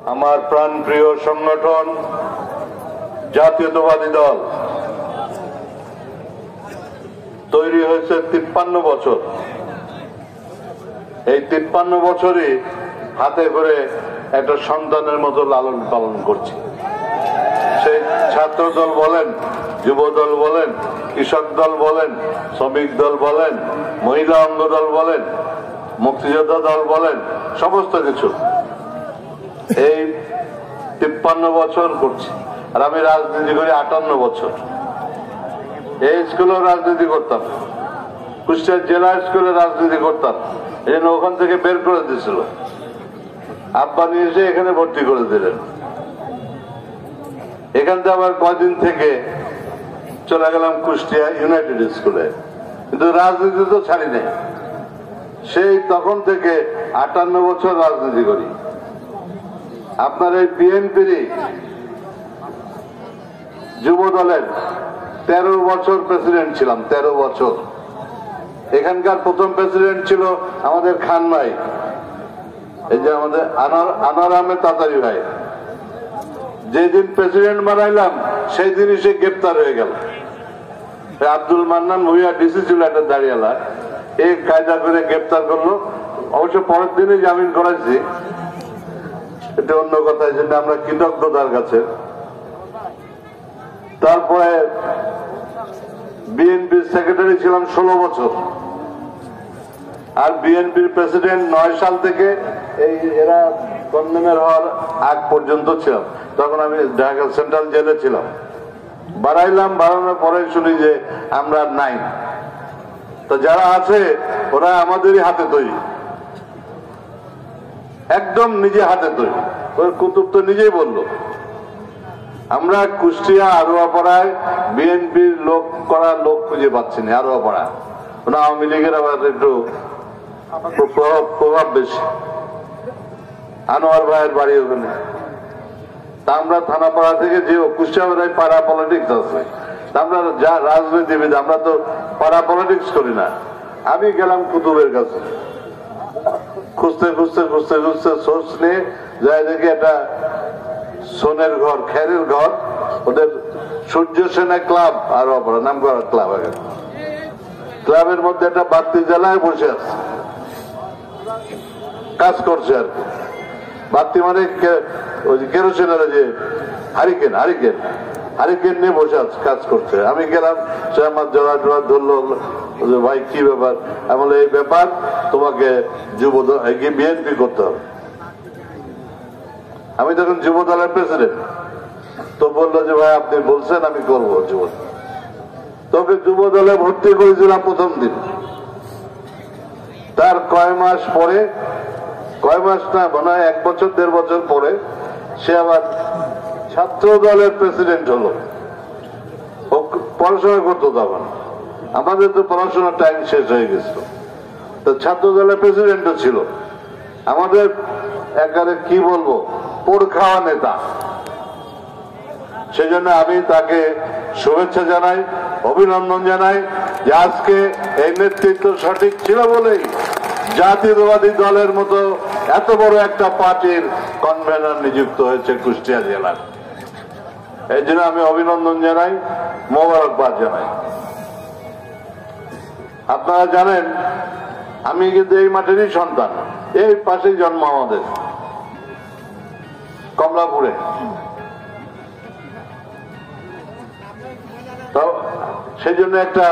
আমার প্রাণপ্রিয় সংগঠন জাতীয়তাবাদী দল তৈরি হয়েছে 53 বছর। এই 53 বছরে হাতে করে একটা সন্তানের মতো লালন পালন করছি। সেই ছাত্র দল বলেন, যুব দল বলেন, কৃষক দল বলেন, শ্রমিক দল বলেন, মহিলা অঙ্গ দল বলেন, মুক্তিযোদ্ধা দল বলেন, সমস্ত কিছু এই 53 বছর করছি। আর আমি রাজনীতি করি 58 বছর। এই স্কুলেও রাজনীতি করতাম, কুষ্টিয়া জেলা স্কুলে রাজনীতি করতাম। এই জন্য ওখান থেকে বের করে দিয়েছিল, আব্বা নিয়ে এসে এখানে ভর্তি করে দিলেন। এখান থেকে আবার কয়দিন থেকে চলে গেলাম কুষ্টিয়া ইউনাইটেড স্কুলে, কিন্তু রাজনীতি তো ছাড়ি নাই। সেই তখন থেকে 58 বছর রাজনীতি করি। আপনার এই বিএনপির যুব দলের 13 বছর প্রেসিডেন্ট ছিলাম। 13 বছর। এখানকার প্রথম প্রেসিডেন্ট ছিল আমাদের খান ভাই, এই যে আমাদের আনোয়ার আহমেদ তাতারি ভাই। যেদিন প্রেসিডেন্ট বানাইলাম সেই দিনই সে গ্রেপ্তার হয়ে গেল। আব্দুল মান্নান ভুইয়া ডিসি ছিল একটা দাঁড়িয়ালা, এই কায়দা করে গ্রেপ্তার করলো। অবশ্য পরের দিনে জামিন করাইছি, এটা অন্য কথা, এই জন্য আমরা কৃতজ্ঞ তার কাছে। তারপরে বিএনপির সেক্রেটারি ছিলাম 16 বছর, আর বিএনপির প্রেসিডেন্ট 9 সাল থেকে এই এরা কনভেনর হওয়ার আগ পর্যন্ত ছিলাম। তখন আমি ঢাকা সেন্ট্রাল জেলে ছিলাম। বাড়ানোর পরে শুনি যে আমরা নাই। তো যারা আছে ওরা আমাদেরই হাতে তৈরি, একদম নিজে হাতে তৈরি। ওর কুতুব তো নিজেই বললো, আমরা কুষ্টিয়া আরোয়াপাড়ায় বিএনপির লোক খুঁজে পাচ্ছি না। আরোয়াপাড়া ওরা আওয়ামী লীগের আবার একটু প্রভাব বেশি। আনোয়ার ভাইয়ের বাড়ি ওখানে। তা আমরা থানাপাড়া থেকে যে কুষ্টিয়া পাড়া পলিটিক্স আছে, আমরা যা রাজনীতিবিদ, আমরা তো পাড়া পলিটিক্স করি না। আমি গেলাম কুতুবের কাছে, খুঁজতে সোর্স নিয়ে যাই, দেখি একটা সোনের ঘর, খেরের ঘর, ওদের সূর্য সেনা ক্লাব, আরো নাম করা ক্লাব। ক্লাবের মধ্যে একটা বাতি জ্বালায় বসে আছে, কাজ করছে আর কি। বাতি মানে ওই কেরোসিনের যে হারিকেন নিয়ে বসে আছে, কাজ করছে। আমি গেলাম, সে আমার জড়া ধরলো, ভাই কি ব্যাপার? আমি বলে, এই ব্যাপার, তোমাকে বিএনপি করতে হবে। আমি তখন যুব দলের প্রেসিডেন্ট। তো বললো যে ভাই আপনি বলছেন, আমি করবো যুব। তোকে যুব দলে ভর্তি করেছিলাম প্রথম দিন। তার কয় মাস না মনে হয় 1 বছর 1.5 বছর পরে সে আবার ছাত্র দলের প্রেসিডেন্ট হলো। ও পড়াশোনা করতো তখন, আমাদের তো পড়াশোনার টাইম শেষ হয়ে গেছিল। তো ছাত্র দলের প্রেসিডেন্টও ছিল। আমাদের একারে কি বলবো, পোড় খাওয়া নেতা। সেজন্য আমি তাকে শুভেচ্ছা জানাই, অভিনন্দন জানাই যে আজকে এই নেতৃত্ব সঠিক ছিল বলেই জাতীয়তাবাদী দলের মতো এত বড় একটা পার্টির কনভেনর নিযুক্ত হয়েছে কুষ্টিয়া জেলার। এই জন্য আমি অভিনন্দন জানাই, মোবারকবাদ জানাই। আপনারা জানেন আমি কিন্তু এই মাঠেরই সন্তান, এই পাশেই জন্ম আমাদের, কমলাপুরে। তো সেই জন্য একটা